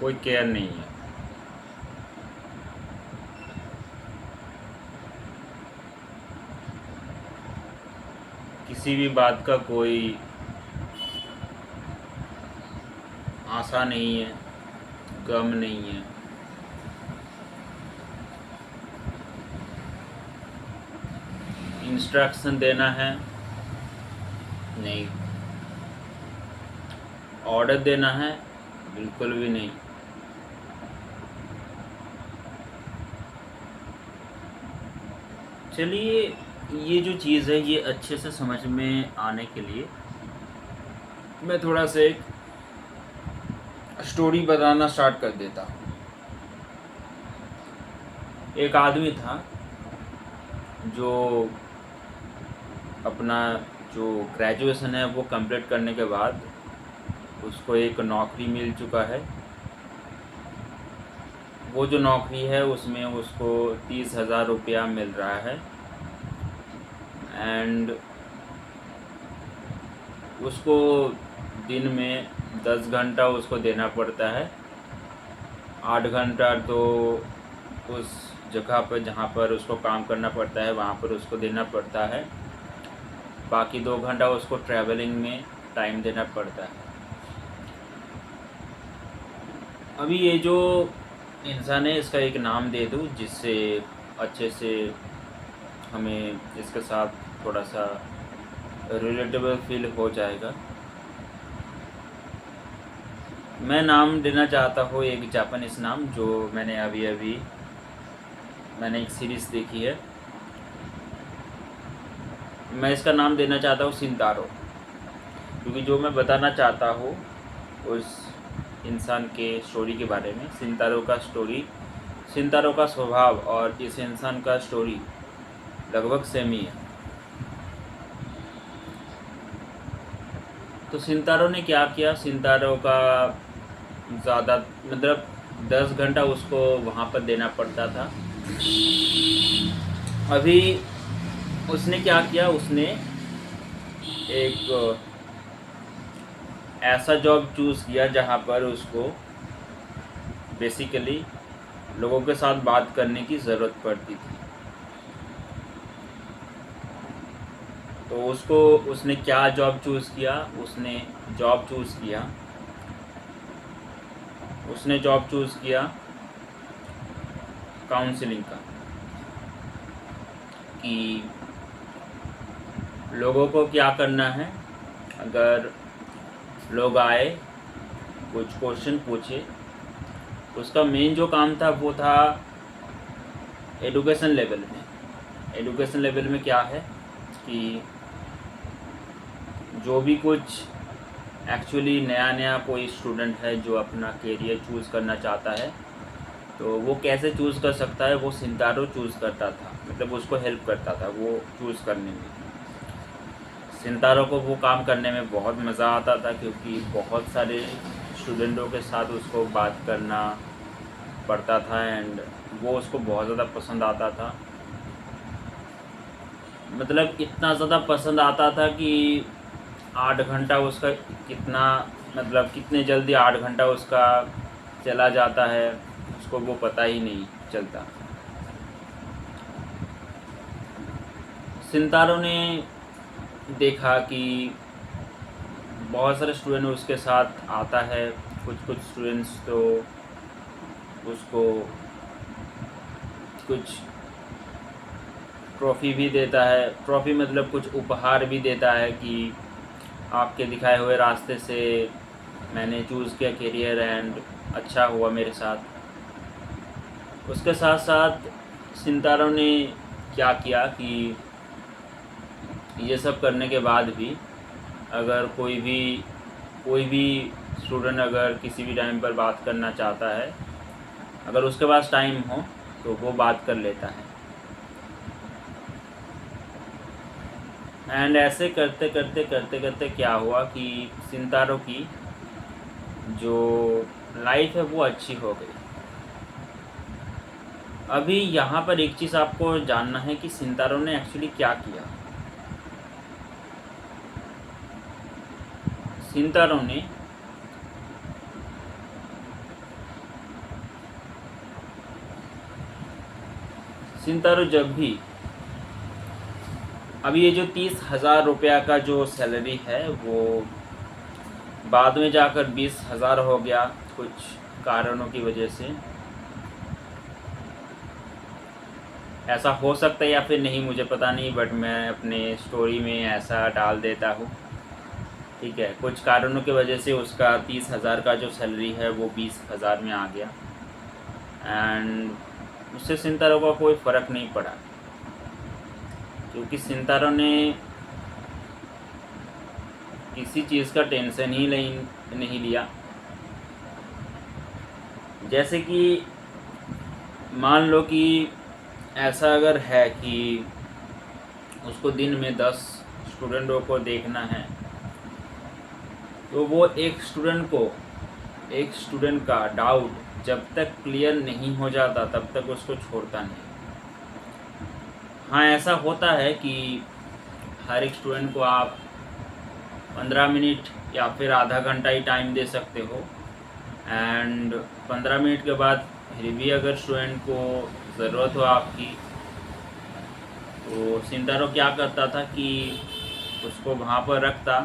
कोई केयर नहीं है। किसी भी बात का कोई आशा नहीं है, गम नहीं है। इंस्ट्रक्शन देना है, नहीं। ऑर्डर देना है, बिल्कुल भी नहीं। चलिए, ये जो चीज़ है ये अच्छे से समझ में आने के लिए मैं थोड़ा सा एक स्टोरी बताना स्टार्ट कर देता हूँ। एक आदमी था जो अपना जो ग्रेजुएशन है वो कंप्लीट करने के बाद उसको एक नौकरी मिल चुका है। वो जो नौकरी है उसमें उसको 30,000 रुपया मिल रहा है एंड उसको दिन में 10 घंटा उसको देना पड़ता है। 8 घंटा तो उस जगह पर जहाँ पर उसको काम करना पड़ता है वहाँ पर उसको देना पड़ता है। बाकी 2 घंटा उसको ट्रैवलिंग में टाइम देना पड़ता है। अभी ये जो इंसान है इसका एक नाम दे दूँ जिससे अच्छे से हमें इसके साथ थोड़ा सा रिलेटेबल फील हो जाएगा। मैं नाम देना चाहता हूँ एक जापानीज़ नाम जो मैंने अभी एक सीरीज़ देखी है। मैं इसका नाम देना चाहता हूँ सिंतारो, क्योंकि जो मैं बताना चाहता हूँ उस इंसान के स्टोरी के बारे में। सिंतारो का स्वभाव और इस इंसान का स्टोरी लगभग सेम ही है। तो सिंतारो ने क्या किया, सिंतारो का ज़्यादा मतलब 10 घंटा उसको वहाँ पर देना पड़ता था। अभी उसने क्या किया, उसने एक ऐसा जॉब चूज़ किया जहाँ पर उसको बेसिकली लोगों के साथ बात करने की ज़रूरत पड़ती थी। तो उसने क्या जॉब चूज़ किया, उसने जॉब चूज़ किया काउंसलिंग का, कि लोगों को क्या करना है। अगर लोग आए, कुछ क्वेश्चन पूछे, उसका मेन जो काम था वो था एडुकेशन लेवल में क्या है कि जो भी कुछ एक्चुअली नया कोई स्टूडेंट है जो अपना करियर चूज़ करना चाहता है तो वो कैसे चूज़ कर सकता है, वो सिंतारो चूज़ करता था, मतलब उसको हेल्प करता था वो चूज़ करने में। सिंतारो को वो काम करने में बहुत मज़ा आता था क्योंकि बहुत सारे स्टूडेंटों के साथ उसको बात करना पड़ता था एंड वो उसको बहुत ज़्यादा पसंद आता था। मतलब इतना ज़्यादा पसंद आता था कि 8 घंटा उसका कितने जल्दी 8 घंटा उसका चला जाता है उसको वो पता ही नहीं चलता। सिंतारो ने देखा कि बहुत सारे स्टूडेंट उसके साथ आता है, कुछ स्टूडेंट्स तो उसको कुछ ट्रॉफ़ी भी देता है, ट्रॉफ़ी मतलब कुछ उपहार भी देता है कि आपके दिखाए हुए रास्ते से मैंने चूज़ किया करियर एंड अच्छा हुआ मेरे साथ। उसके साथ साथ सिंतारो ने क्या किया कि ये सब करने के बाद भी अगर कोई भी स्टूडेंट अगर किसी भी टाइम पर बात करना चाहता है, अगर उसके पास टाइम हो तो वो बात कर लेता है। एंड ऐसे करते करते क्या हुआ कि सिंतारो की जो लाइफ है वो अच्छी हो गई। अभी यहाँ पर एक चीज़ आपको जानना है कि सिंतारो ने एक्चुअली क्या किया। सिंतारो ने सिंतारो जब भी अभी ये जो 30,000 रुपया का जो सैलरी है वो बाद में जाकर 20,000 हो गया कुछ कारणों की वजह से। ऐसा हो सकता है या फिर नहीं मुझे पता नहीं, बट मैं अपने स्टोरी में ऐसा डाल देता हूँ। ठीक है, कुछ कारणों की वजह से उसका 30,000 का जो सैलरी है वो 20,000 में आ गया एंड उससे सिंतारो का कोई फ़र्क नहीं पड़ा, क्योंकि सिंतारो ने किसी चीज़ का टेंशन ही नहीं लिया। जैसे कि मान लो कि ऐसा अगर है कि उसको दिन में 10 स्टूडेंटों को देखना है, तो वो एक स्टूडेंट का डाउट जब तक क्लियर नहीं हो जाता तब तक उसको छोड़ता नहीं। हाँ, ऐसा होता है कि हर एक स्टूडेंट को आप 15 मिनट या फिर आधा घंटा ही टाइम दे सकते हो एंड 15 मिनट के बाद फिर भी अगर स्टूडेंट को ज़रूरत हो आपकी, तो सिंतारो क्या करता था कि उसको वहाँ पर रखता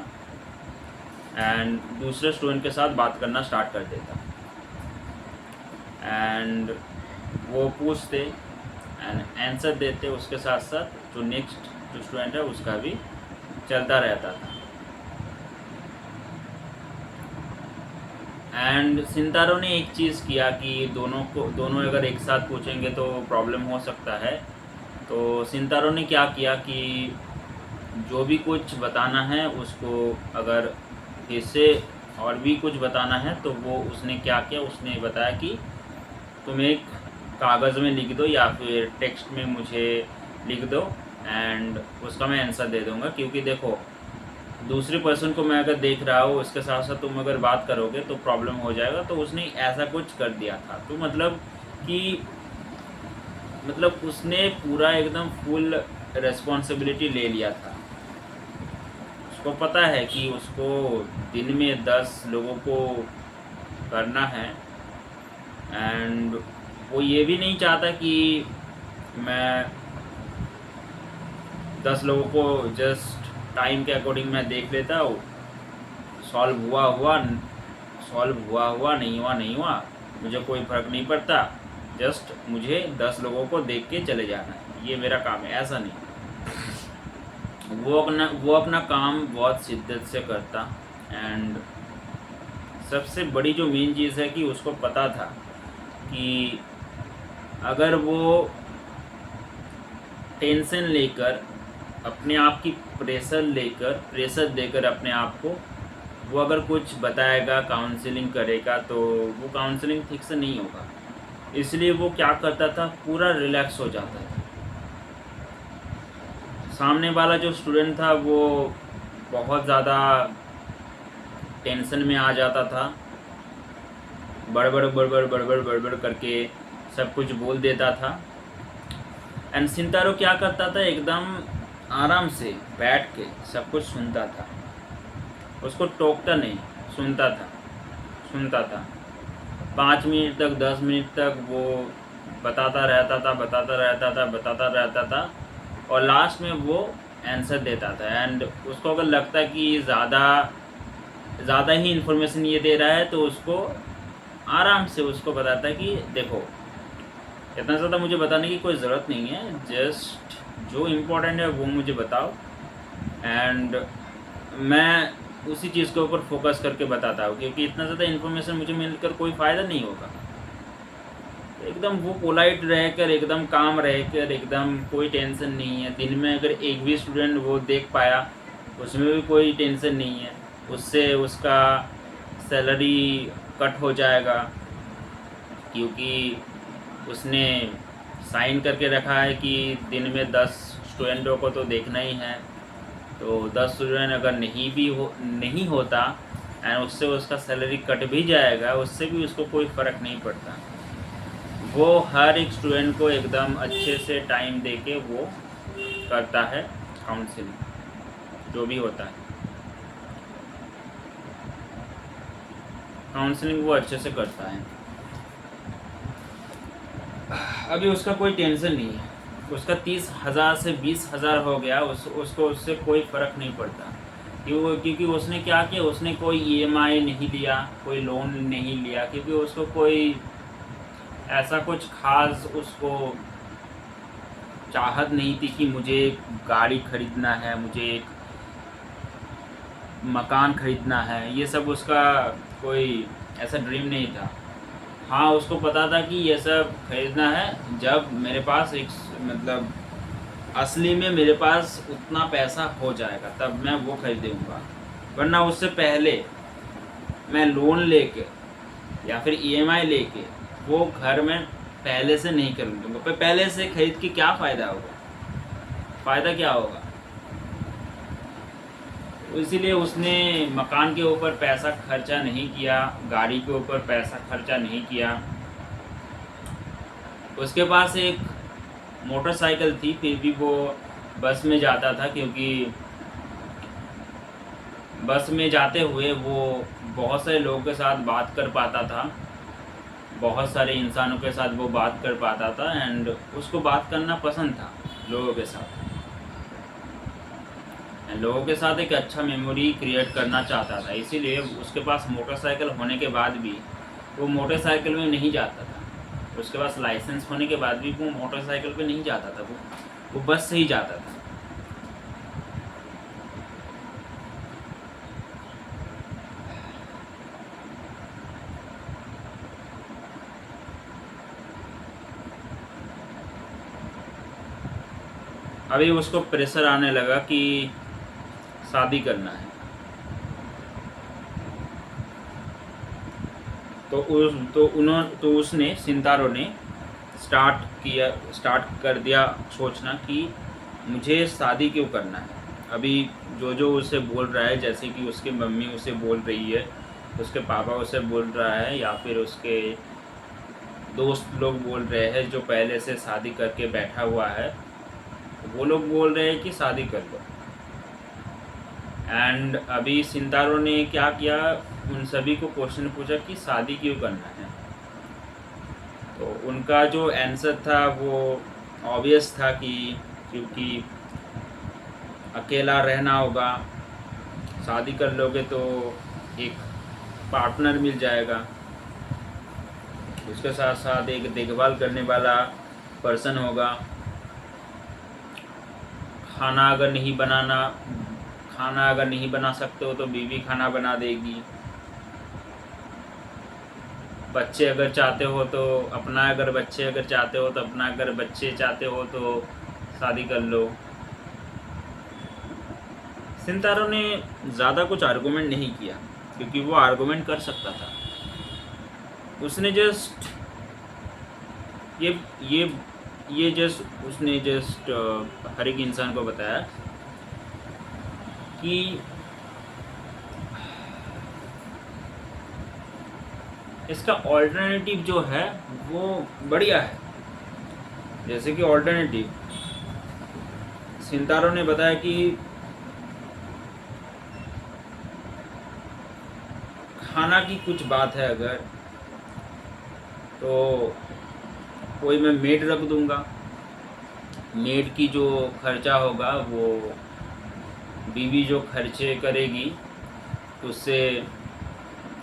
एंड दूसरे स्टूडेंट के साथ बात करना स्टार्ट कर देता एंड वो पूछते एंड आंसर देते, उसके साथ साथ जो नेक्स्ट जो स्टूडेंट है उसका भी चलता रहता था। एंड सिंतारो ने एक चीज़ किया कि दोनों अगर एक साथ पूछेंगे तो प्रॉब्लम हो सकता है। तो सिंतारो ने क्या किया कि जो भी कुछ बताना है उसको अगर फिर से और भी कुछ बताना है तो वो उसने क्या किया, उसने बताया कि तुम एक कागज़ में लिख दो या फिर टेक्स्ट में मुझे लिख दो एंड उसका मैं आंसर दे दूँगा, क्योंकि देखो दूसरे पर्सन को मैं अगर देख रहा हूँ उसके साथ साथ तुम अगर बात करोगे तो प्रॉब्लम हो जाएगा। तो उसने ऐसा कुछ कर दिया था, तो मतलब उसने पूरा एकदम फुल रिस्पॉन्सिबिलिटी ले लिया था। उसको पता है कि उसको दिन में 10 लोगों को करना है एंड वो ये भी नहीं चाहता कि मैं 10 लोगों को जस्ट टाइम के अकॉर्डिंग मैं देख लेता हूँ, सॉल्व हुआ नहीं हुआ मुझे कोई फ़र्क नहीं पड़ता, जस्ट मुझे 10 लोगों को देख के चले जाना है, ये मेरा काम है। ऐसा नहीं, वो अपना काम बहुत शिद्दत से करता एंड सबसे बड़ी जो मेन चीज़ है कि उसको पता था कि अगर वो टेंशन लेकर अपने आप की प्रेशर देकर अपने आप को वो अगर कुछ बताएगा, काउंसलिंग करेगा, तो वो काउंसलिंग ठीक से नहीं होगा। इसलिए वो क्या करता था, पूरा रिलैक्स हो जाता था। सामने वाला जो स्टूडेंट था वो बहुत ज़्यादा टेंशन में आ जाता था, बड़बड़ करके सब कुछ बोल देता था एंड सिंतारो क्या करता था, एकदम आराम से बैठ के सब कुछ सुनता था, उसको टोकता नहीं, सुनता था 5 मिनट तक 10 मिनट तक वो बताता रहता था और लास्ट में वो आंसर देता था एंड उसको अगर लगता कि ज़्यादा ही इन्फॉर्मेशन ये दे रहा है तो उसको आराम से उसको बताता है कि देखो इतना ज़्यादा मुझे बताने की कोई ज़रूरत नहीं है, जस्ट जो इम्पोर्टेंट है वो मुझे बताओ एंड मैं उसी चीज़ के ऊपर फोकस करके बताता हूँ, क्योंकि इतना ज़्यादा इन्फॉर्मेशन मुझे मिलकर कोई फ़ायदा नहीं होगा। एकदम वो पोलाइट रहकर, एकदम काम रहकर, एकदम कोई टेंशन नहीं है। दिन में अगर एक भी स्टूडेंट वो देख पाया उसमें भी कोई टेंशन नहीं है, उससे उसका सैलरी कट हो जाएगा, क्योंकि उसने साइन करके रखा है कि दिन में 10 स्टूडेंटों को तो देखना ही है। तो 10 स्टूडेंट अगर नहीं होता एंड उससे उसका सैलरी कट भी जाएगा, उससे भी उसको कोई फ़र्क नहीं पड़ता। वो हर एक स्टूडेंट को एकदम अच्छे से टाइम देके वो करता है काउंसलिंग, जो भी होता है काउंसलिंग वो अच्छे से करता है। अभी उसका कोई टेंशन नहीं है, उसका 30,000 से 20,000 हो गया, उसको उससे कोई फ़र्क नहीं पड़ता। क्योंकि उसने क्या किया, उसने कोई ईएमआई नहीं लिया, कोई लोन नहीं लिया, क्योंकि उसको कोई ऐसा कुछ खास उसको चाहत नहीं थी कि मुझे एक गाड़ी खरीदना है, मुझे एक मकान खरीदना है। ये सब उसका कोई ऐसा ड्रीम नहीं था। हाँ, उसको पता था कि ये सब खरीदना है जब मेरे पास एक मतलब असली में मेरे पास उतना पैसा हो जाएगा, तब मैं वो खरीदूँगा। वरना उससे पहले मैं लोन लेके या फिर ईएमआई लेके वो घर में पहले से नहीं खरीदूँगा। पर पहले से खरीद के क्या फ़ायदा होगा? फ़ायदा क्या होगा? इसीलिए उसने मकान के ऊपर पैसा खर्चा नहीं किया, गाड़ी के ऊपर पैसा खर्चा नहीं किया। उसके पास एक मोटरसाइकिल थी, फिर भी वो बस में जाता था, क्योंकि बस में जाते हुए वो बहुत सारे लोगों के साथ बात कर पाता था, बहुत सारे इंसानों के साथ वो बात कर पाता था, एंड उसको बात करना पसंद था लोगों के साथ। लोगों के साथ एक अच्छा मेमोरी क्रिएट करना चाहता था, इसीलिए उसके पास मोटरसाइकिल होने के बाद भी वो मोटरसाइकिल में नहीं जाता था। उसके पास लाइसेंस होने के बाद भी वो मोटरसाइकिल पे नहीं जाता था, वो बस से ही जाता था। अभी उसको प्रेशर आने लगा कि शादी करना है, तो उसने सिंतारो ने स्टार्ट कर दिया सोचना कि मुझे शादी क्यों करना है। अभी जो उसे बोल रहा है, जैसे कि उसकी मम्मी उसे बोल रही है, उसके पापा उसे बोल रहा है, या फिर उसके दोस्त लोग बोल रहे हैं जो पहले से शादी करके बैठा हुआ है, वो लोग बोल रहे हैं कि शादी कर लो। एंड अभी सिंतारो ने क्या किया, उन सभी को क्वेश्चन पूछा कि शादी क्यों करना है। तो उनका जो आंसर था वो ऑब्वियस था कि क्योंकि अकेला रहना होगा, शादी कर लोगे तो एक पार्टनर मिल जाएगा, उसके साथ साथ एक देखभाल करने वाला पर्सन होगा। खाना अगर नहीं बना सकते हो तो बीवी खाना बना देगी। बच्चे अगर चाहते हो तो अगर बच्चे चाहते हो तो शादी कर लो। सिंतारो ने ज़्यादा कुछ आर्गूमेंट नहीं किया, क्योंकि वो आर्गूमेंट कर सकता था। उसने जस्ट उसने जस्ट हर एक इंसान को बताया कि इसका ऑल्टरनेटिव जो है वो बढ़िया है। जैसे कि ऑल्टरनेटिव सिंतारो ने बताया कि खाना की कुछ बात है अगर, तो कोई मैं मेड रख दूंगा, मेड की जो खर्चा होगा वो बीवी जो खर्चे करेगी उससे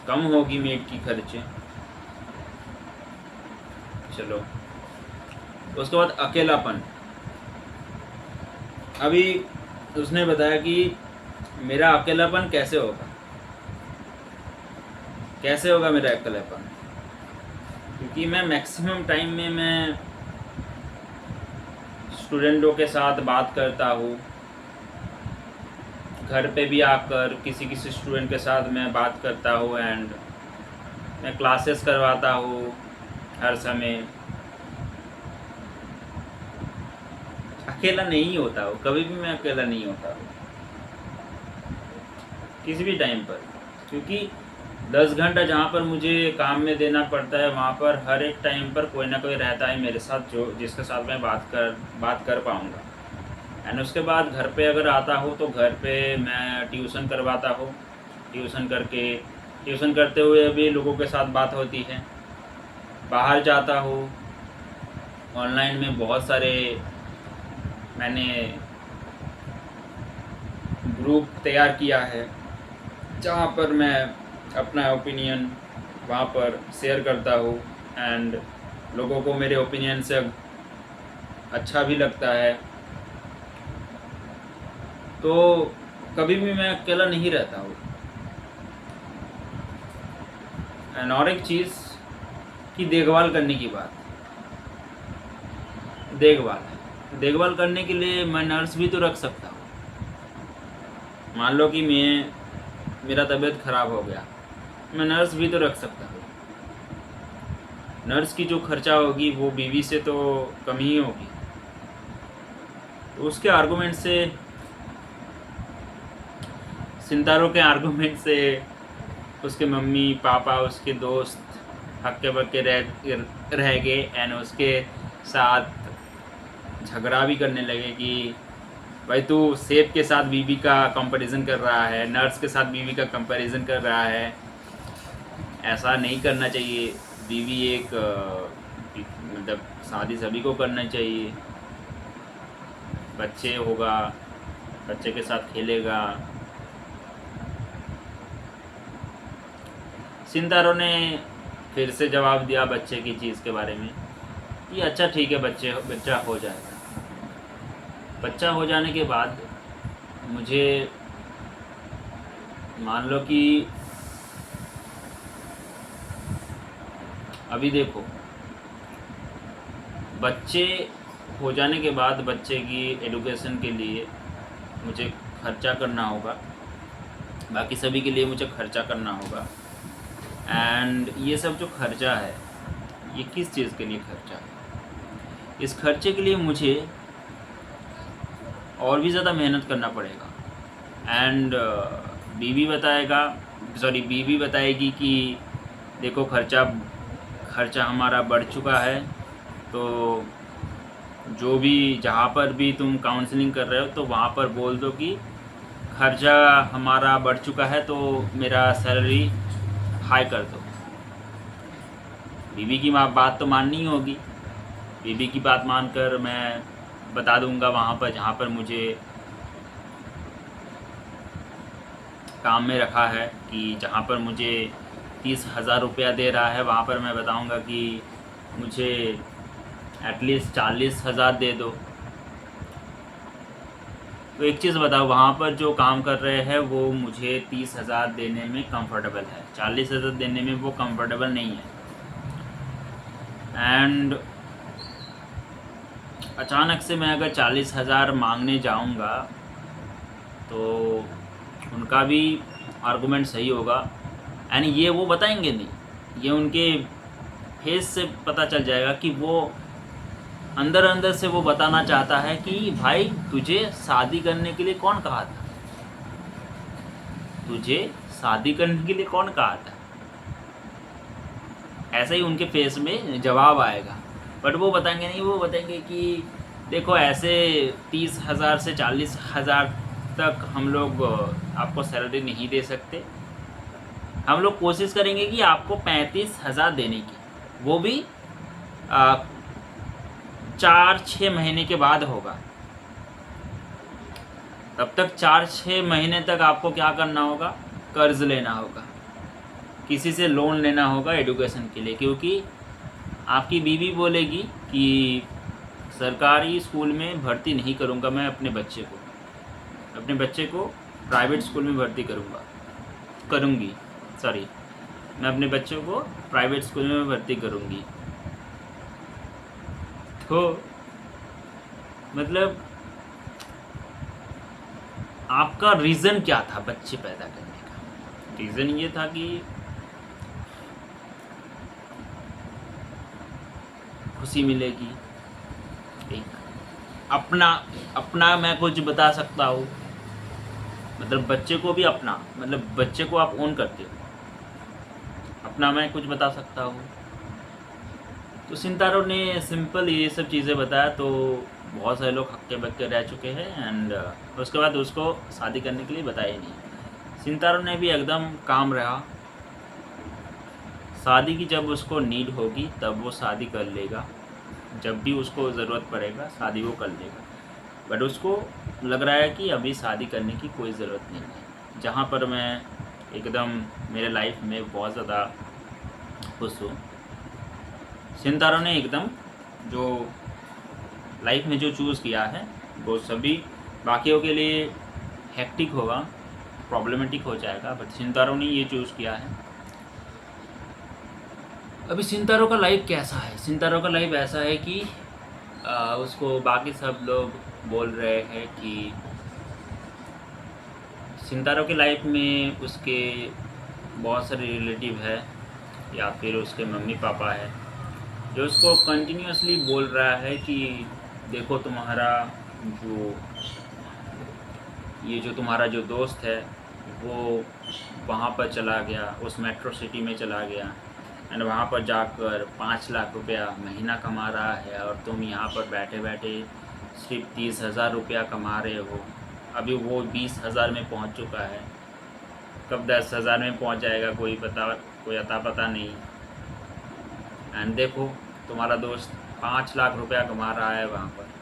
कम होगी मेड की खर्चे। चलो, उसके बाद अकेलापन। अभी उसने बताया कि मेरा अकेलापन कैसे होगा मेरा अकेलापन, क्योंकि मैं मैक्सिमम टाइम में मैं स्टूडेंटों के साथ बात करता हूँ, घर पे भी आकर किसी स्टूडेंट के साथ मैं बात करता हूँ, एंड मैं क्लासेस करवाता हूँ हर समय। अकेला नहीं होता हूँ, कभी भी मैं अकेला नहीं होता हूँ किसी भी टाइम पर, क्योंकि 10 घंटा जहाँ पर मुझे काम में देना पड़ता है वहाँ पर हर एक टाइम पर कोई ना कोई रहता है मेरे साथ, जिसके साथ मैं बात कर पाऊँगा। एंड उसके बाद घर पे अगर आता हूँ तो घर पे मैं ट्यूशन करवाता हूँ। ट्यूशन करते हुए भी लोगों के साथ बात होती है। बाहर जाता हूँ, ऑनलाइन में बहुत सारे मैंने ग्रुप तैयार किया है जहाँ पर मैं अपना ओपिनियन वहाँ पर शेयर करता हूँ एंड लोगों को मेरे ओपिनियन से अच्छा भी लगता है। तो कभी भी मैं अकेला नहीं रहता हूँ। एंड और एक चीज़ की देखभाल करने की बात, देखभाल करने के लिए मैं नर्स भी तो रख सकता हूँ। मान लो कि मेरा तबीयत ख़राब हो गया, मैं नर्स भी तो रख सकता हूँ। नर्स की जो खर्चा होगी वो बीवी से तो कम ही होगी। तो उसके आर्गूमेंट से, सिंतारों के आर्गूमेंट से उसके मम्मी पापा उसके दोस्त हक्के बक्के रह गए एंड उसके साथ झगड़ा भी करने लगे कि भाई तू सेब के साथ बीवी का कंपैरिजन कर रहा है, नर्स के साथ बीवी का कंपैरिजन कर रहा है। ऐसा नहीं करना चाहिए। बीवी एक मतलब शादी सभी को करना चाहिए। बच्चे होगा, बच्चे के साथ खेलेगा। सिंतारों ने फिर से जवाब दिया बच्चे की चीज़ के बारे में कि अच्छा ठीक है, बच्चा हो जाएगा। बच्चा हो जाने के बाद मुझे मान लो कि अभी देखो, बच्चे हो जाने के बाद बच्चे की एडुकेशन के लिए मुझे खर्चा करना होगा, बाकी सभी के लिए मुझे खर्चा करना होगा। एंड ये सब जो खर्चा है ये किस चीज़ के लिए खर्चा है? इस खर्चे के लिए मुझे और भी ज़्यादा मेहनत करना पड़ेगा। एंड बीवी बताएगी कि देखो खर्चा हमारा बढ़ चुका है, तो जो भी जहाँ पर भी तुम काउंसलिंग कर रहे हो तो वहाँ पर बोल दो कि खर्चा हमारा बढ़ चुका है, तो मेरा सैलरी हाई कर दो। बीवी की बात तो माननी होगी। बीवी की बात मानकर मैं बता दूंगा वहाँ पर जहाँ पर मुझे काम में रखा है कि जहाँ पर मुझे 30,000 रुपया दे रहा है, वहाँ पर मैं बताऊंगा कि मुझे एटलीस्ट 40,000 दे दो। तो एक चीज़ बताओ, वहाँ पर जो काम कर रहे हैं वो मुझे 30,000 देने में कंफर्टेबल है, 40,000 देने में वो कंफर्टेबल नहीं है। एंड अचानक से मैं अगर 40,000 मांगने जाऊँगा तो उनका भी आर्गुमेंट सही होगा। एंड ये वो बताएंगे नहीं, ये उनके फेस से पता चल जाएगा कि वो अंदर से वो बताना चाहता है कि भाई तुझे शादी करने के लिए कौन कहा था, तुझे शादी करने के लिए कौन कहा था। ऐसा ही उनके फेस में जवाब आएगा। बट वो बताएंगे नहीं, वो बताएंगे कि देखो ऐसे 30,000 से 40,000 तक हम लोग आपको सैलरी नहीं दे सकते। हम लोग कोशिश करेंगे कि आपको 35,000 देने की, वो भी 4-6 महीने के बाद होगा। तब तक 4-6 महीने तक आपको क्या करना होगा, कर्ज लेना होगा, किसी से लोन लेना होगा एडुकेशन के लिए। क्योंकि आपकी बीवी बोलेगी कि सरकारी स्कूल में भर्ती नहीं करूँगा, मैं अपने बच्चे को प्राइवेट स्कूल में भर्ती करूँगी। मैं अपने बच्चों को प्राइवेट स्कूल में भर्ती करूँगी। तो मतलब आपका रीज़न क्या था बच्चे पैदा करने का? रीज़न ये था कि खुशी मिलेगी, एक अपना मैं कुछ बता सकता हूँ, मतलब बच्चे को भी अपना, मतलब बच्चे को आप ओन करते हो, अपना मैं कुछ बता सकता हूँ। तो सिंतारों ने सिंपल ये सब चीज़ें बताया, तो बहुत सारे लोग हक्के बक्के रह चुके हैं। एंड उसके बाद उसको शादी करने के लिए बताया ही नहीं। सिंतारों ने भी एकदम काम रहा। शादी की जब उसको नीड होगी तब वो शादी कर लेगा, जब भी उसको ज़रूरत पड़ेगा शादी वो कर लेगा। बट उसको लग रहा है कि अभी शादी करने की कोई ज़रूरत नहीं है। जहाँ पर मैं एकदम मेरे लाइफ में बहुत ज़्यादा खुश हूँ। सिंतारो ने एकदम जो लाइफ में जो चूज़ किया है वो सभी बाकियों के लिए हेक्टिक होगा, प्रॉब्लमेटिक हो जाएगा, बट सिंतारो ने ये चूज़ किया है। अभी सिंतारो का लाइफ कैसा है? सिंतारो का लाइफ ऐसा है कि उसको बाकी सब लोग बोल रहे हैं कि सिंतारो के लाइफ में उसके बहुत सारे रिलेटिव है या फिर उसके मम्मी पापा है जो उसको कंटिन्यूसली बोल रहा है कि देखो तुम्हारा जो तुम्हारा जो दोस्त है वो वहाँ पर चला गया, उस मेट्रो सिटी में चला गया एंड वहाँ पर जाकर 5 लाख रुपया महीना कमा रहा है और तुम यहाँ पर बैठे बैठे सिर्फ 30,000 रुपया कमा रहे हो। अभी वो 20,000 में पहुँच चुका है, कब 10,000 में पहुँच जाएगा कोई अता पता नहीं। एंड देखो तुम्हारा दोस्त 5 लाख रुपया कमा रहा है वहाँ पर।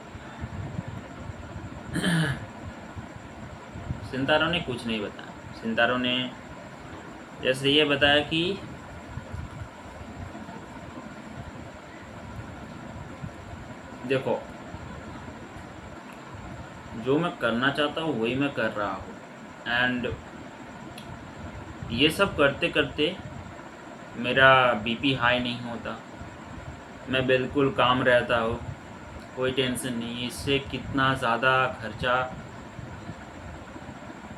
सिंतारो ने कुछ नहीं बताया। सिंतारो ने जैसे ये बताया कि देखो जो मैं करना चाहता हूँ वही मैं कर रहा हूँ एंड ये सब करते करते मेरा बीपी हाई नहीं होता, मैं बिल्कुल काम रहता हूँ, कोई टेंशन नहीं। इससे कितना ज़्यादा खर्चा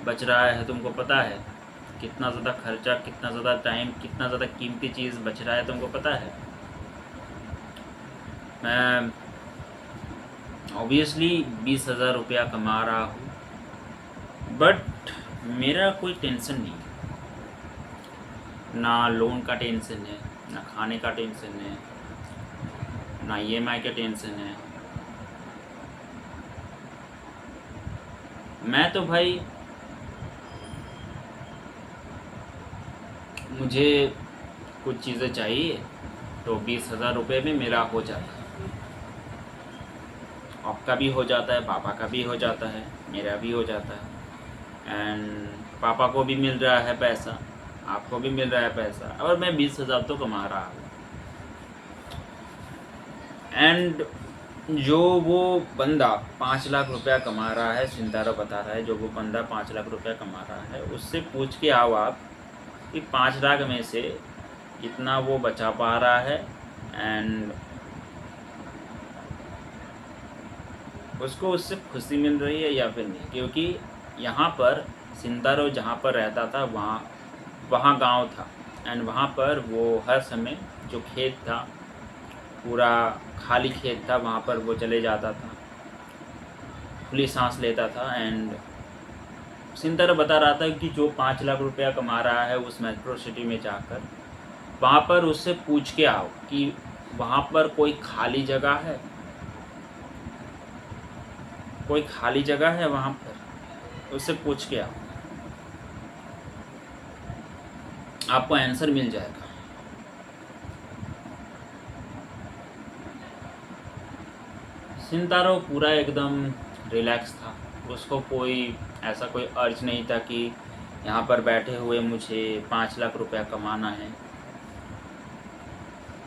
बच रहा है तुमको पता है? कितना ज़्यादा खर्चा, कितना ज़्यादा टाइम, कितना ज़्यादा कीमती चीज़ बच रहा है तुमको पता है? मैं ऑब्वियसली 20,000 रुपया कमा रहा हूँ, बट मेरा कोई टेंशन नहीं, ना लोन का टेंशन है, ना खाने का टेंशन है, ना EMI का टेंशन है। मैं तो भाई मुझे कुछ चीज़ें चाहिए तो 20,000 रुपये में मेरा हो जाता है। आपका भी हो जाता है, पापा का भी हो जाता है, मेरा भी हो जाता है एंड पापा को भी मिल रहा है पैसा, आपको भी मिल रहा है पैसा और मैं 20,000 तो कमा रहा हूँ। एंड जो वो बंदा 5 लाख रुपया कमा रहा है, सिंतारो बता रहा है, जो वो बंदा 5 लाख रुपया कमा रहा है उससे पूछ के आओ आप कि 5 लाख में से कितना वो बचा पा रहा है एंड उसको उससे खुशी मिल रही है या फिर नहीं। क्योंकि यहाँ पर सिंतारो जहाँ पर रहता था वहाँ गांव था एंड वहाँ पर वो हर समय जो खेत था पूरा खाली खेत था, वहाँ पर वो चले जाता था, खुली सांस लेता था। एंड सिंतारो बता रहा था कि जो 5 लाख रुपया कमा रहा है उस मेट्रो सिटी में जाकर वहाँ पर उससे पूछ के आओ कि वहाँ पर कोई खाली जगह है, कोई खाली जगह है वहाँ पर, उससे पूछ के आओ, आपको आंसर मिल जाएगा। सिंतारो पूरा एकदम रिलैक्स था, उसको ऐसा कोई अर्ज नहीं था कि यहाँ पर बैठे हुए मुझे 5 लाख रुपया कमाना है।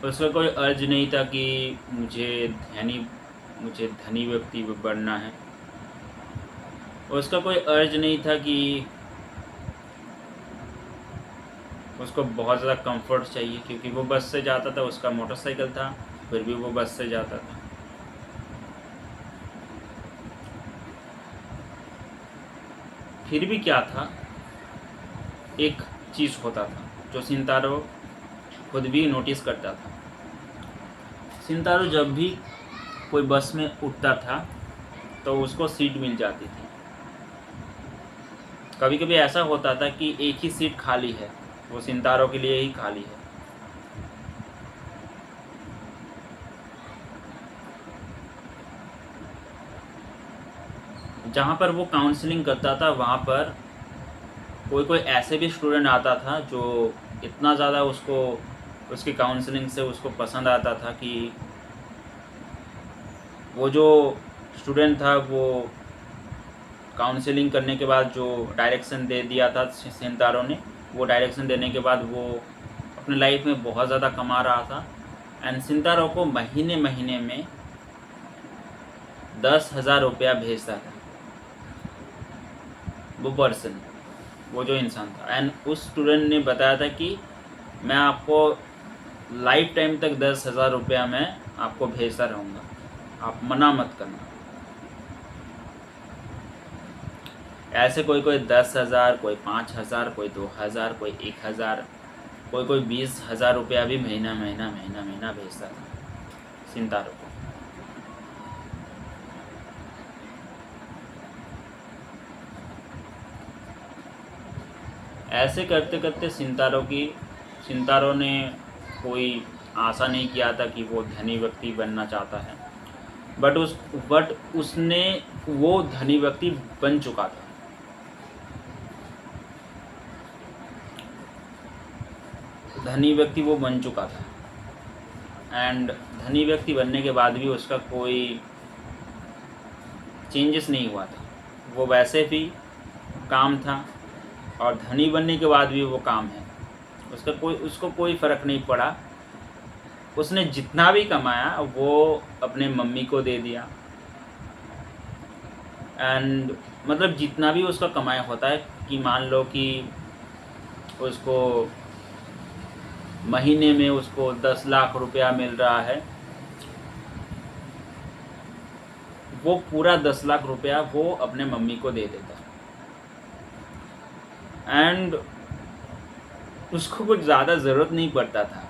उसका कोई अर्ज नहीं था कि मुझे धनी व्यक्ति बनना है। उसका कोई अर्ज नहीं था कि उसको बहुत ज़्यादा कंफर्ट चाहिए, क्योंकि वो बस से जाता था, उसका मोटरसाइकिल था फिर भी वो बस से जाता था। फिर भी क्या था, एक चीज़ होता था जो सिंतारो खुद भी नोटिस करता था। सिंतारो जब भी कोई बस में उठता था तो उसको सीट मिल जाती थी। कभी कभी ऐसा होता था कि एक ही सीट खाली है, वो सिंतारो के लिए ही खाली है। जहाँ पर वो काउंसलिंग करता था वहाँ पर कोई ऐसे भी स्टूडेंट आता था जो इतना ज़्यादा उसकी काउंसलिंग से उसको पसंद आता था कि वो जो स्टूडेंट था वो काउंसलिंग करने के बाद जो डायरेक्शन दे दिया था सिंतारो ने, वो डायरेक्शन देने के बाद वो अपने लाइफ में बहुत ज़्यादा कमा रहा था। एंड सिंतारो को महीने महीने में 10,000 रुपया भेजता था वो पर्सन, वो जो इंसान था। एंड उस स्टूडेंट ने बताया था कि मैं आपको लाइफ टाइम तक 10,000 रुपया मैं आपको भेजता रहूँगा, आप मना मत करना। ऐसे कोई 10,000, कोई 5,000, कोई 2,000, कोई 1,000, कोई 20,000 रुपया भी महीना भेजता था सिंतारो को। ऐसे करते करते सिंतारो ने कोई आशा नहीं किया था कि वो धनी व्यक्ति बनना चाहता है, बट उसने वो धनी व्यक्ति बन चुका था। धनी व्यक्ति वो बन चुका था। एंड धनी व्यक्ति बनने के बाद भी उसका कोई चेंजेस नहीं हुआ था, वो वैसे भी काम था, और धनी बनने के बाद भी वो काम है। उसको कोई फ़र्क नहीं पड़ा। उसने जितना भी कमाया वो अपने मम्मी को दे दिया। एंड मतलब जितना भी उसका कमाया होता है, कि मान लो कि उसको महीने में उसको 10 लाख रुपया मिल रहा है, वो पूरा 10 लाख रुपया वो अपने मम्मी को दे देता। एंड उसको कुछ ज़्यादा ज़रूरत नहीं पड़ता था,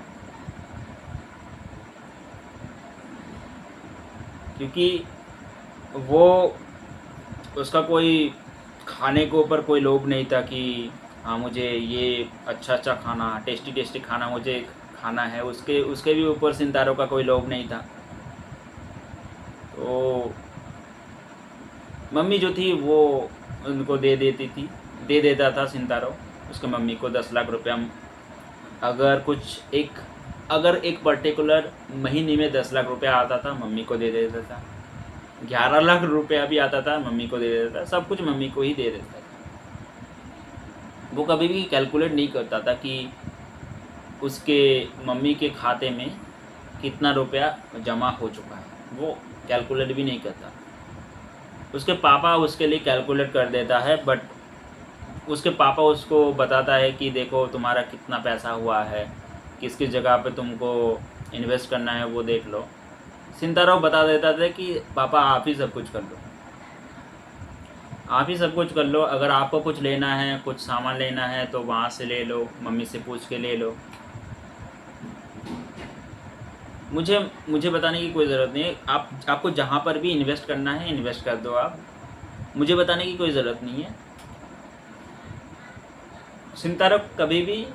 क्योंकि वो उसका कोई खाने के ऊपर कोई लोभ नहीं था कि हाँ मुझे ये अच्छा खाना, टेस्टी खाना मुझे खाना है। उसके भी ऊपर सिंतारो का कोई लोभ नहीं था। तो मम्मी जो थी वो उनको दे देता था सिंतारो उसके मम्मी को 10 लाख रुपया। अगर एक पर्टिकुलर महीने में 10 लाख रुपया आता था, मम्मी को दे देता था। 11 लाख रुपया भी आता था, मम्मी को दे देता था। सब कुछ मम्मी को ही दे देता था। वो कभी भी कैलकुलेट नहीं करता था कि उसके मम्मी के खाते में कितना रुपया जमा हो चुका है, वो कैलकुलेट भी नहीं करता। उसके पापा उसके लिए कैलकुलेट कर देता है, बट उसके पापा उसको बताता है कि देखो तुम्हारा कितना पैसा हुआ है, किस किस जगह पे तुमको इन्वेस्ट करना है वो देख लो। सिंतारो बता देता था कि पापा आप ही सब कुछ कर लो, आप ही सब कुछ कर लो। अगर आपको कुछ लेना है, कुछ सामान लेना है तो वहाँ से ले लो, मम्मी से पूछ के ले लो। मुझे बताने की कोई ज़रूरत नहीं है। आपको जहाँ पर भी इन्वेस्ट करना है इन्वेस्ट कर दो आप, मुझे बताने की कोई ज़रूरत नहीं है। सिंतारो कभी भी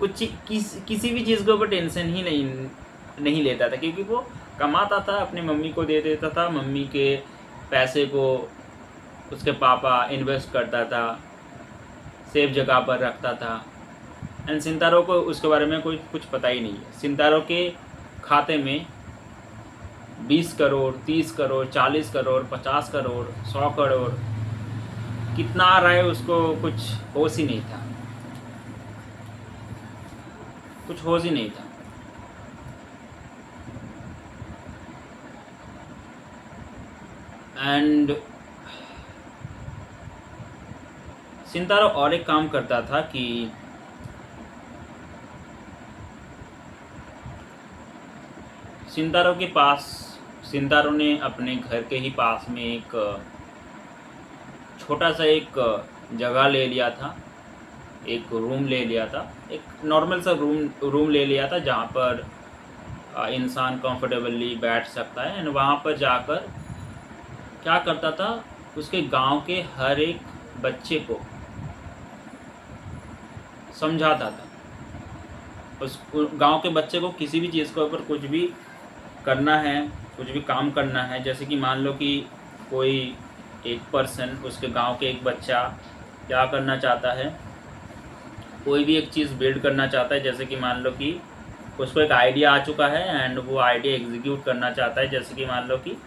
किसी भी चीज़ के ऊपर टेंशन ही नहीं लेता था, क्योंकि वो कमाता था, अपनी मम्मी को दे देता था। मम्मी के पैसे को उसके पापा इन्वेस्ट करता था, सेफ जगह पर रखता था। एंड सिंतारो को उसके बारे में कुछ पता ही नहीं है। सिंतारो के खाते में 20 करोड़, 30 करोड़, 40 करोड़, 50 करोड़, 100 करोड़ कितना आ रहा है उसको कुछ होश ही नहीं था, कुछ होश ही नहीं था। एंड सिंतारो और एक काम करता था कि सिंतारो ने अपने घर के ही पास में एक छोटा सा एक जगह ले लिया था, एक रूम ले लिया था, एक नॉर्मल सा रूम ले लिया था, जहाँ पर इंसान कंफर्टेबली बैठ सकता है। एंड वहाँ पर जाकर क्या करता था, उसके गांव के हर एक बच्चे को समझाता था। उस गांव के बच्चे को किसी भी चीज़ के ऊपर कुछ भी करना है, कुछ भी काम करना है, जैसे कि मान लो कि कोई एक पर्सन, उसके गांव के एक बच्चा क्या करना चाहता है, कोई भी एक चीज़ बिल्ड करना चाहता है, जैसे कि मान लो कि उसको एक आइडिया आ चुका है एंड वो आइडिया एग्जीक्यूट करना चाहता है, जैसे कि मान लो कि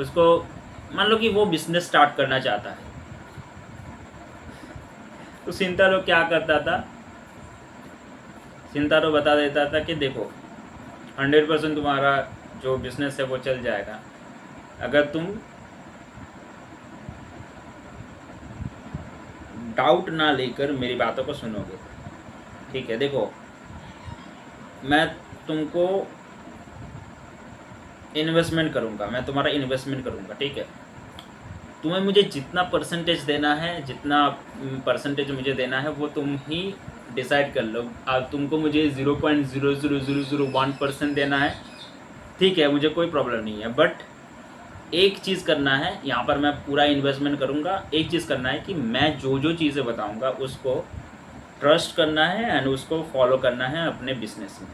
उसको मान लो कि वो बिजनेस स्टार्ट करना चाहता है, तो सिंतारो क्या करता था, सिंतारो बता देता था कि देखो 100% तुम्हारा जो बिजनेस है वो चल जाएगा अगर तुम डाउट ना लेकर मेरी बातों को सुनोगे। ठीक है, देखो मैं तुमको इन्वेस्टमेंट करूँगा, मैं तुम्हारा इन्वेस्टमेंट करूँगा, ठीक है। तुम्हें मुझे जितना परसेंटेज देना है, जितना परसेंटेज मुझे देना है वो तुम ही डिसाइड कर लो। अब तुमको मुझे 0.00001% देना है, ठीक है, मुझे कोई प्रॉब्लम नहीं है। बट एक चीज़ करना है, यहाँ पर मैं पूरा इन्वेस्टमेंट करूँगा। एक चीज़ करना है कि मैं जो जो चीज़ें बताऊँगा उसको ट्रस्ट करना है एंड उसको फॉलो करना है अपने बिजनेस में।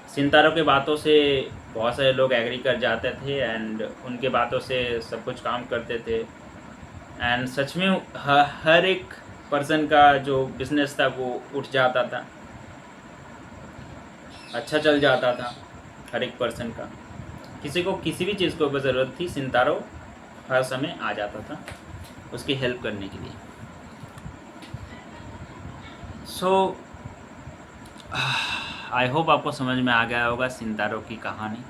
सिंतारो के बातों से बहुत सारे लोग एग्री कर जाते थे एंड उनके बातों से सब कुछ काम करते थे एंड सच में हर एक पर्सन का जो बिजनेस था वो उठ जाता था, अच्छा चल जाता था हर एक पर्सन का। किसी को किसी भी चीज़ को ज़रूरत थी, सिंतारो हर समय आ जाता था उसकी हेल्प करने के लिए। सो आई होप आपको समझ में आ गया होगा सिंतारो की कहानी।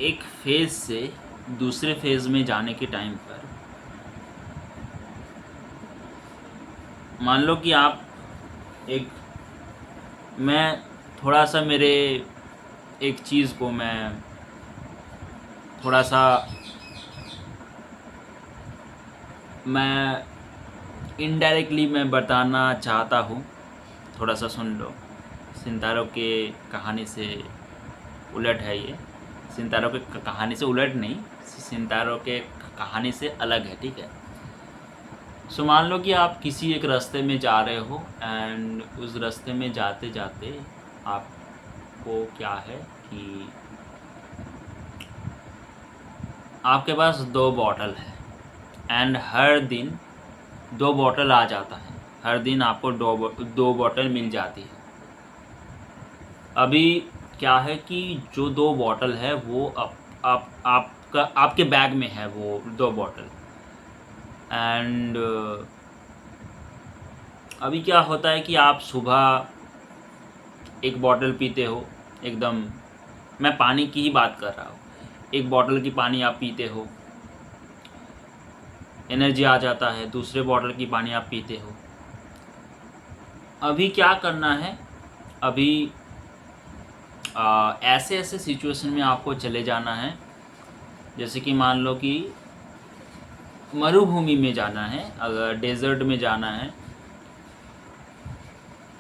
एक फेज़ से दूसरे फेज़ में जाने के टाइम पर मान लो कि आप मैं थोड़ा सा मेरे एक चीज़ को मैं थोड़ा सा मैं इनडायरेक्टली मैं बताना चाहता हूँ, थोड़ा सा सुन लो। सिंतारो के कहानी से उलट है ये, सिंतारो के कहानी से उलट नहीं, सिंतारो के कहानी से अलग है, ठीक है। सो मान लो कि आप किसी एक रास्ते में जा रहे हो एंड उस रास्ते में जाते जाते आपको क्या है कि आपके पास 2 बॉटल है एंड हर दिन 2 बॉटल आ जाता है, हर दिन आपको 2 बॉटल मिल जाती है। अभी क्या है कि जो 2 बॉटल है वो आपके बैग में है वो 2 बॉटल एंड अभी क्या होता है कि आप सुबह एक बॉटल पीते हो, एकदम मैं पानी की ही बात कर रहा हूँ, एक बॉटल की पानी आप पीते हो, एनर्जी आ जाता है, दूसरे बॉटल की पानी आप पीते हो। अभी क्या करना है, अभी ऐसे ऐसे सिचुएशन में आपको चले जाना है, जैसे कि मान लो कि मरुभूमि में जाना है, अगर डेजर्ट में जाना है,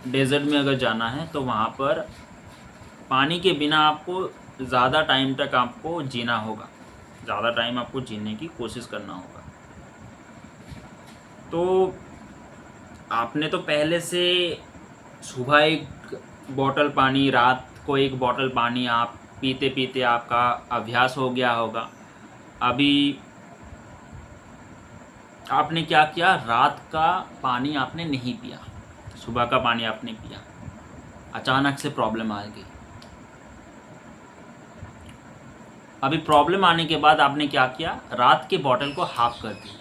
डेजर्ट में अगर जाना है तो वहाँ पर पानी के बिना आपको ज़्यादा टाइम तक आपको जीना होगा, ज़्यादा टाइम आपको जीने की कोशिश करना होगा। तो आपने तो पहले से सुबह एक बॉटल पानी, रात को एक बॉटल पानी आप पीते पीते आपका अभ्यास हो गया होगा। अभी आपने क्या किया, रात का पानी आपने नहीं पिया, सुबह का पानी आपने पिया, अचानक से प्रॉब्लम आ गई। अभी प्रॉब्लम आने के बाद आपने क्या किया, रात के बॉटल को हाफ कर दिया।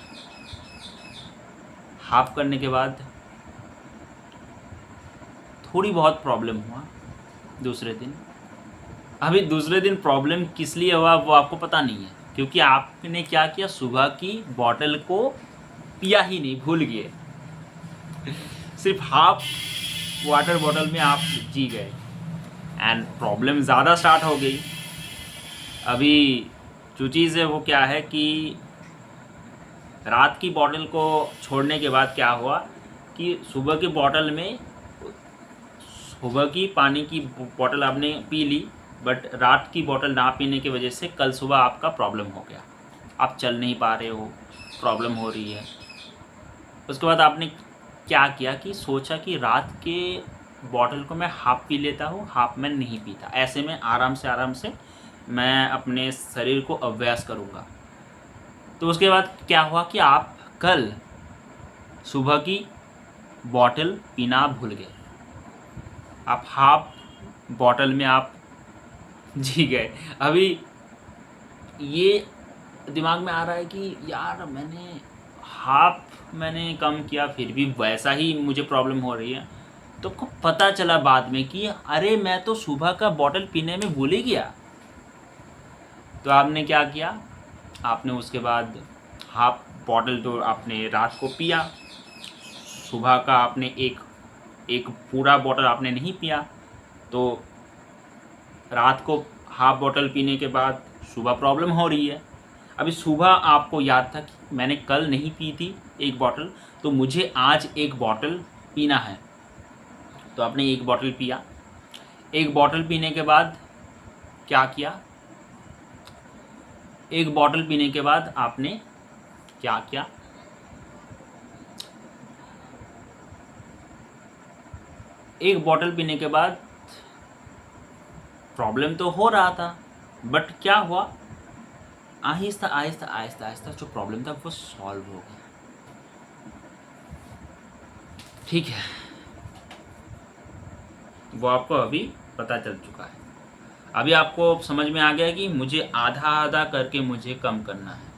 हाफ करने के बाद थोड़ी बहुत प्रॉब्लम हुआ दूसरे दिन। अभी दूसरे दिन प्रॉब्लम किस लिए हुआ वो आपको पता नहीं है, क्योंकि आपने क्या किया, सुबह की बॉटल को पिया ही नहीं, भूल गए, सिर्फ हाफ वाटर बॉटल में आप जी गए एंड प्रॉब्लम ज़्यादा स्टार्ट हो गई। अभी जो चीज़ है वो क्या है कि रात की बॉटल को छोड़ने के बाद क्या हुआ कि सुबह की बॉटल में, सुबह की पानी की बॉटल आपने पी ली बट रात की बॉटल ना पीने की वजह से कल सुबह आपका प्रॉब्लम हो गया, आप चल नहीं पा रहे हो, प्रॉब्लम हो रही है। उसके बाद आपने क्या किया कि सोचा कि रात के बॉटल को मैं हाफ पी लेता हूँ, हाफ मैं नहीं पीता, ऐसे में आराम से मैं अपने शरीर को अभ्यास करूँगा। तो उसके बाद क्या हुआ कि आप कल सुबह की बॉटल पीना भूल गए, आप हाफ बॉटल में आप जी गए। अभी ये दिमाग में आ रहा है कि यार मैंने कम किया, फिर भी वैसा ही मुझे प्रॉब्लम हो रही है। तो को पता चला बाद में कि अरे मैं तो सुबह का बॉटल पीने में भूल ही गया। तो आपने क्या किया, आपने उसके बाद हाफ बॉटल तो आपने रात को पिया, सुबह का आपने एक पूरा बॉटल आपने नहीं पिया। तो रात को हाफ बॉटल पीने के बाद सुबह प्रॉब्लम हो रही है। अभी सुबह आपको याद था कि मैंने कल नहीं पी थी एक बॉटल, तो मुझे आज एक बॉटल पीना है। तो आपने एक बॉटल पिया। एक बॉटल पीने के बाद क्या किया, एक बॉटल पीने के बाद आपने क्या किया, एक बॉटल पीने के बाद प्रॉब्लम तो हो रहा था, बट क्या हुआ, आहिस्ता आहिस्ता जो प्रॉब्लम था वो सॉल्व हो गया। ठीक है, वो आपको अभी पता चल चुका है। अभी आपको समझ में आ गया कि मुझे आधा आधा करके मुझे कम करना है।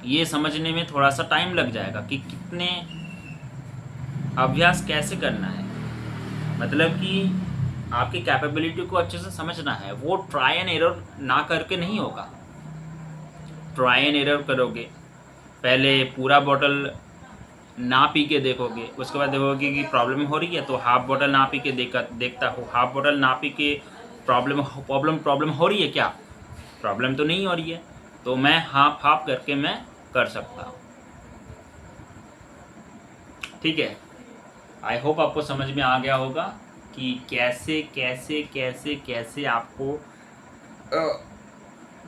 ये समझने में थोड़ा सा टाइम लग जाएगा कि कितने अभ्यास कैसे करना है, मतलब कि आपकी कैपेबिलिटी को अच्छे से समझना है। वो ट्राई एंड एरर ना करके नहीं होगा। ट्राई एंड एरर करोगे, पहले पूरा बॉटल ना पी के देखोगे, उसके बाद देखोगे कि प्रॉब्लम हो रही है तो हाफ बॉटल ना पी के देखता हो, हाफ बॉटल ना पी के प्रॉब्लम हो रही है क्या, प्रॉब्लम तो नहीं हो रही है, तो मैं हाफ करके मैं कर सकता हूँ। ठीक है, आई होप आपको समझ में आ गया होगा कि कैसे कैसे कैसे कैसे आपको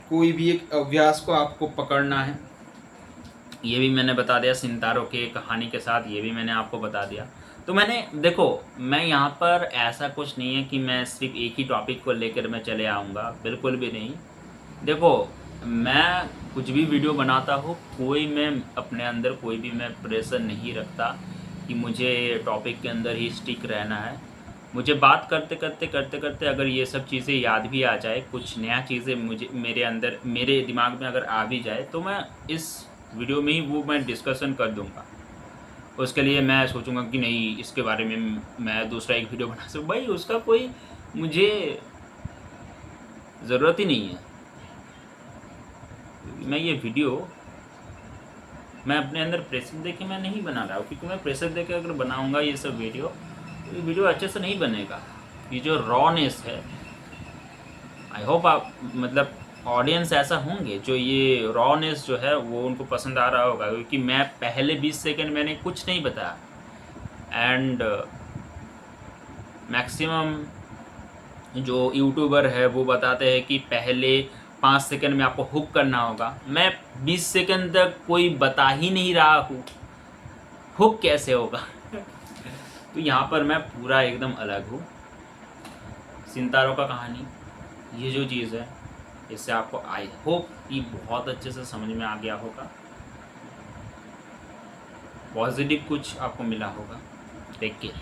कोई भी एक अभ्यास को आपको पकड़ना है। ये भी मैंने बता दिया, सितारों के कहानी के साथ ये भी मैंने आपको बता दिया। तो मैंने देखो, मैं यहाँ पर ऐसा कुछ नहीं है कि मैं सिर्फ एक ही टॉपिक को लेकर मैं चले आऊँगा, बिल्कुल भी नहीं। देखो, मैं कुछ भी वीडियो बनाता हूँ, मैं अपने अंदर कोई भी मैं प्रेशर नहीं रखता कि मुझे टॉपिक के अंदर ही स्टिक रहना है। मुझे बात करते करते अगर ये सब चीज़ें याद भी आ जाए, कुछ नया चीज़ें मेरे दिमाग में अगर आ भी जाए, तो मैं इस वीडियो में ही वो मैं डिस्कशन कर दूंगा। उसके लिए मैं सोचूंगा कि नहीं, इसके बारे में मैं दूसरा एक वीडियो बना सकूँ, भाई उसका कोई मुझे ज़रूरत ही नहीं है। मैं ये वीडियो मैं अपने अंदर प्रेशर दे के मैं नहीं बना रहा हूँ, क्योंकि मैं प्रेशर दे के अगर बनाऊँगा ये सब वीडियो, तो ये वीडियो अच्छे से नहीं बनेगा। ये जो रॉनेस है, आई होप आप मतलब ऑडियंस ऐसा होंगे जो ये रॉनेस जो है वो उनको पसंद आ रहा होगा, क्योंकि मैं पहले 20 सेकंड मैंने कुछ नहीं बताया, एंड मैक्सिमम जो यूट्यूबर है वो बताते हैं कि पहले 5 सेकंड में आपको हुक करना होगा। मैं 20 सेकंड तक कोई बता ही नहीं रहा हूँ, हुक कैसे होगा? तो यहाँ पर मैं पूरा एकदम अलग हूँ। सितारों का कहानी, ये जो चीज़ है, इससे आपको आई होप कि बहुत अच्छे से समझ में आ गया होगा, पॉजिटिव कुछ आपको मिला होगा। Take care.